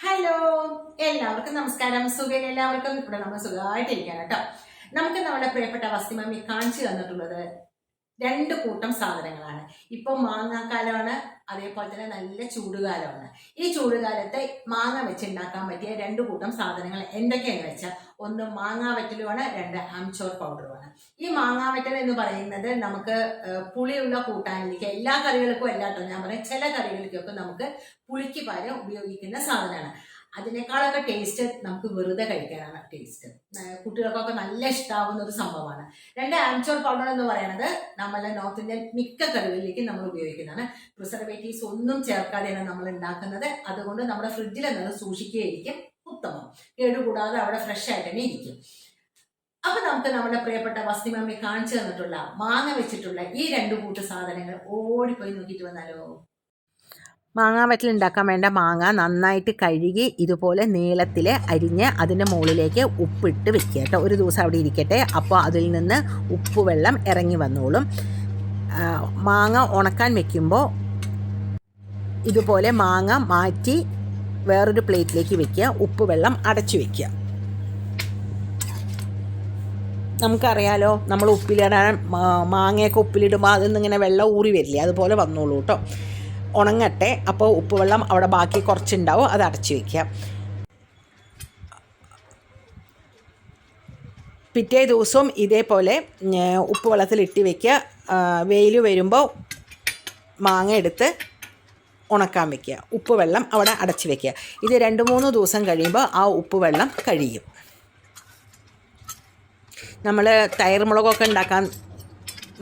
Hello, എല്ലാവർക്കും നമസ്കാരം. സുഖം എല്ലാവർക്കും. ഇവിടെ നമ്മൾ സുഖമായിട്ടിരിക്കാൻ കേട്ടോ. നമുക്ക് നമ്മുടെ പ്രിയപ്പെട്ട വസ്തിമമ്മി കാണിച്ചു തന്നിട്ടുള്ളത് രണ്ട് കൂട്ടം സാധനങ്ങളാണ്. ഇപ്പൊ മാങ്ങാക്കാലമാണ്, അതേപോലെ തന്നെ നല്ല ചൂടുകാലമാണ്. ഈ ചൂടുകാലത്ത് മാങ്ങ വെച്ചുണ്ടാക്കാൻ പറ്റിയ രണ്ട് കൂട്ടം സാധനങ്ങൾ എന്തൊക്കെയാണെന്ന് വെച്ചാൽ, ഒന്ന് മാങ്ങാവറ്റലുമാണ്, രണ്ട് ആംചൂർ പൗഡറുമാണ്. ഈ മാങ്ങാവറ്റൽ എന്ന് പറയുന്നത് നമുക്ക് പുളിയുള്ള കൂട്ടാനിലേക്ക്, എല്ലാ കറികൾക്കും അല്ലാട്ടോ ഞാൻ പറയാം, ചില കറികൾക്കൊക്കെ നമുക്ക് പുളിക്ക് പകരം ഉപയോഗിക്കുന്ന സാധനമാണ്. അതിനേക്കാളൊക്കെ ടേസ്റ്റ് നമുക്ക് വെറുതെ കഴിക്കാനാണ് ടേസ്റ്റ്. കുട്ടികൾക്കൊക്കെ നല്ല ഇഷ്ടാവുന്ന ഒരു സംഭവമാണ്. രണ്ട് ആംചൂർ പൗഡർ എന്ന് പറയുന്നത് നമ്മളെ നോർത്ത് ഇന്ത്യൻ മിക്ക കറികളിലേക്കും നമ്മൾ ഉപയോഗിക്കുന്നതാണ്. പ്രിസർവേറ്റീവ്സ് ഒന്നും ചേർക്കാതെയാണ് നമ്മൾ ഉണ്ടാക്കുന്നത്. അതുകൊണ്ട് നമ്മുടെ ഫ്രിഡ്ജിൽ എന്നത് സൂക്ഷിക്കുകയായിരിക്കും ഉത്തമം. കേടുകൂടാതെ അവിടെ ഫ്രഷ് ആയിട്ട് തന്നെ ഇരിക്കും. അപ്പൊ നമുക്ക് നമ്മുടെ പ്രിയപ്പെട്ട വസ്തിമമ്മി കാണിച്ചു തന്നിട്ടുള്ള മാങ്ങ വെച്ചിട്ടുള്ള ഈ രണ്ട് കൂട്ട് സാധനങ്ങൾ ഓടിപ്പോയി നോക്കിയിട്ട് വന്നാലോ. മാങ്ങാവറ്റൽ ഉണ്ടാക്കാൻ വേണ്ട മാങ്ങ നന്നായിട്ട് കഴുകി ഇതുപോലെ നീളത്തിൽ അരിഞ്ഞ് അതിൻ്റെ മുകളിലേക്ക് ഉപ്പിട്ട് വെക്കുക കേട്ടോ. ഒരു ദിവസം അവിടെ ഇരിക്കട്ടെ, അപ്പോൾ അതിൽ നിന്ന് ഉപ്പ് വെള്ളം ഇറങ്ങി വന്നോളും. മാങ്ങ ഉണക്കാൻ വെക്കുമ്പോൾ ഇതുപോലെ മാങ്ങ മാറ്റി വേറൊരു പ്ലേറ്റിലേക്ക് വെക്കുക, ഉപ്പ് വെള്ളം അടച്ചു വെക്കുക. നമുക്കറിയാലോ, നമ്മൾ ഉപ്പിലിടാൻ മാങ്ങയൊക്കെ ഉപ്പിലിടുമ്പോൾ അതിൽ നിന്നിങ്ങനെ വെള്ളം ഊറി വരില്ലേ, അതുപോലെ വന്നോളൂ കേട്ടോ. ഉണങ്ങട്ടെ, അപ്പോൾ ഉപ്പ് വെള്ളം അവിടെ ബാക്കി കുറച്ചുണ്ടാവും, അത് അടച്ചു വയ്ക്കുക. പിറ്റേ ദിവസവും ഇതേപോലെ ഉപ്പ് വെള്ളത്തിലിട്ട് വയ്ക്കുക. വെയിൽ വരുമ്പോൾ മാങ്ങ എടുത്ത് ഉണക്കാൻ വയ്ക്കുക, ഉപ്പ് വെള്ളം അവിടെ അടച്ചു വയ്ക്കുക. ഇത് 2-3 ദിവസം കഴിയുമ്പോൾ ആ ഉപ്പ് വെള്ളം കഴിയും. നമ്മൾ തൈർ മുളകൊക്കെ ഉണ്ടാക്കാൻ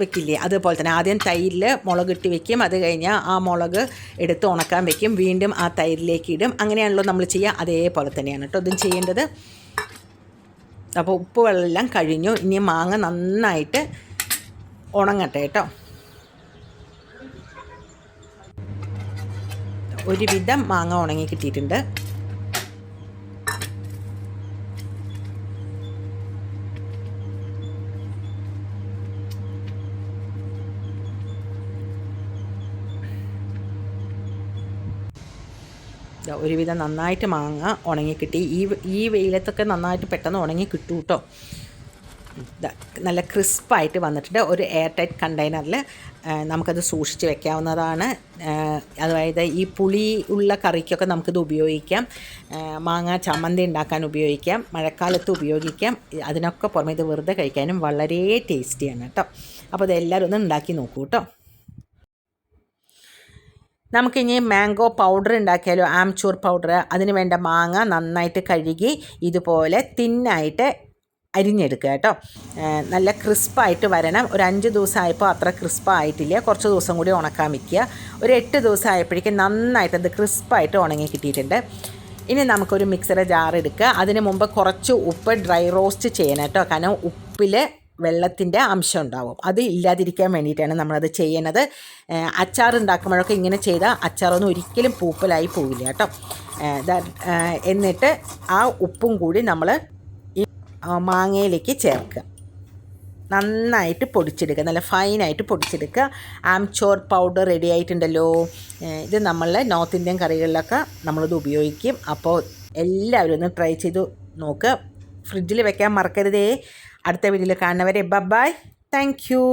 വെക്കില്ലേ, അതുപോലെ തന്നെ ആദ്യം തൈരിൽ മുളകിട്ട് വെക്കും, അത് കഴിഞ്ഞാൽ ആ മുളക് എടുത്ത് ഉണക്കാൻ വെക്കും, വീണ്ടും ആ തൈരിലേക്ക് ഇടും. അങ്ങനെയാണല്ലോ നമ്മൾ ചെയ്യുക, അതേപോലെ തന്നെയാണ് കേട്ടോ ഇതും ചെയ്യേണ്ടത്. അപ്പോൾ ഉപ്പ് വെള്ളമെല്ലാം കഴിഞ്ഞു. ഇനി മാങ്ങ നന്നായിട്ട് ഉണങ്ങട്ടെ കേട്ടോ. ഒരുവിധം മാങ്ങ ഉണങ്ങി കിട്ടിയിട്ടുണ്ട്. ഒരുവിധം നന്നായിട്ട് മാങ്ങ ഉണങ്ങിക്കിട്ടി. ഈ വെയിലത്തൊക്കെ നന്നായിട്ട് പെട്ടെന്ന് ഉണങ്ങി കിട്ടും കേട്ടോ. നല്ല ക്രിസ്പായിട്ട് വന്നിട്ടുണ്ട്. ഒരു എയർ ടൈറ്റ് കണ്ടെയ്നറിൽ നമുക്കത് സൂക്ഷിച്ച് വെക്കാവുന്നതാണ്. അതായത് ഈ പുളി ഉള്ള കറിക്കൊക്കെ നമുക്കിത് ഉപയോഗിക്കാം. മാങ്ങ ചമ്മന്തി ഉണ്ടാക്കാൻ ഉപയോഗിക്കാം, മഴക്കാലത്ത് ഉപയോഗിക്കാം. അതിനൊക്കെ പുറമെ ഇത് വെറുതെ കഴിക്കാനും വളരെ ടേസ്റ്റിയാണ് കേട്ടോ. അപ്പോൾ ഇതെല്ലാവരും ഒന്ന് ഉണ്ടാക്കി നോക്കൂ കേട്ടോ. നമുക്കിനി മാംഗോ പൗഡർ ഉണ്ടാക്കിയാലോ, ആംചൂർ പൗഡർ. അതിന് വേണ്ട മാങ്ങ നന്നായിട്ട് കഴുകി ഇതുപോലെ തിന്നായിട്ട് അരിഞ്ഞെടുക്കുക കേട്ടോ. നല്ല ക്രിസ്പായിട്ട് വരണം. ഒരു 5 ദിവസമായപ്പോൾ അത്ര ക്രിസ്പായിട്ടില്ല, കുറച്ച് ദിവസം കൂടി ഉണക്കാൻ വയ്ക്കുക. ഒരു 8 ദിവസം ആയപ്പോഴേക്കും നന്നായിട്ടത് ക്രിസ്പായിട്ട് ഉണങ്ങി കിട്ടിയിട്ടുണ്ട്. ഇനി നമുക്കൊരു മിക്സറെ ജാർ എടുക്കുക. അതിന് മുമ്പ് കുറച്ച് ഉപ്പ് ഡ്രൈ റോസ്റ്റ് ചെയ്യണം കേട്ടോ. കാരണം ഉപ്പിൽ വെള്ളത്തിൻ്റെ അംശം ഉണ്ടാവും, അത് ഇല്ലാതിരിക്കാൻ വേണ്ടിയിട്ടാണ് നമ്മളത് ചെയ്യണത്. അച്ചാർ ഉണ്ടാക്കുമ്പോഴൊക്കെ ഇങ്ങനെ ചെയ്താൽ അച്ചാറൊന്നും ഒരിക്കലും പൂപ്പലായി പോവില്ല കേട്ടോ. എന്നിട്ട് ആ ഉപ്പും കൂടി നമ്മൾ ഈ മാങ്ങയിലേക്ക് ചേർക്കുക, നന്നായിട്ട് പൊടിച്ചെടുക്കുക, നല്ല ഫൈനായിട്ട് പൊടിച്ചെടുക്കുക. ആംചൂർ പൗഡർ റെഡി ആയിട്ടുണ്ടല്ലോ. ഇത് നമ്മളെ നോർത്ത് ഇന്ത്യൻ കറികളിലൊക്കെ നമ്മളിത് ഉപയോഗിക്കും. അപ്പോൾ എല്ലാവരും ഒന്ന് ട്രൈ ചെയ്ത് നോക്കുക. ഫ്രിഡ്ജിൽ വെക്കാൻ മറക്കരുതേ. അടുത്ത വീഡിയോയിൽ കാണുന്നവരെ ബൈ, താങ്ക് യു.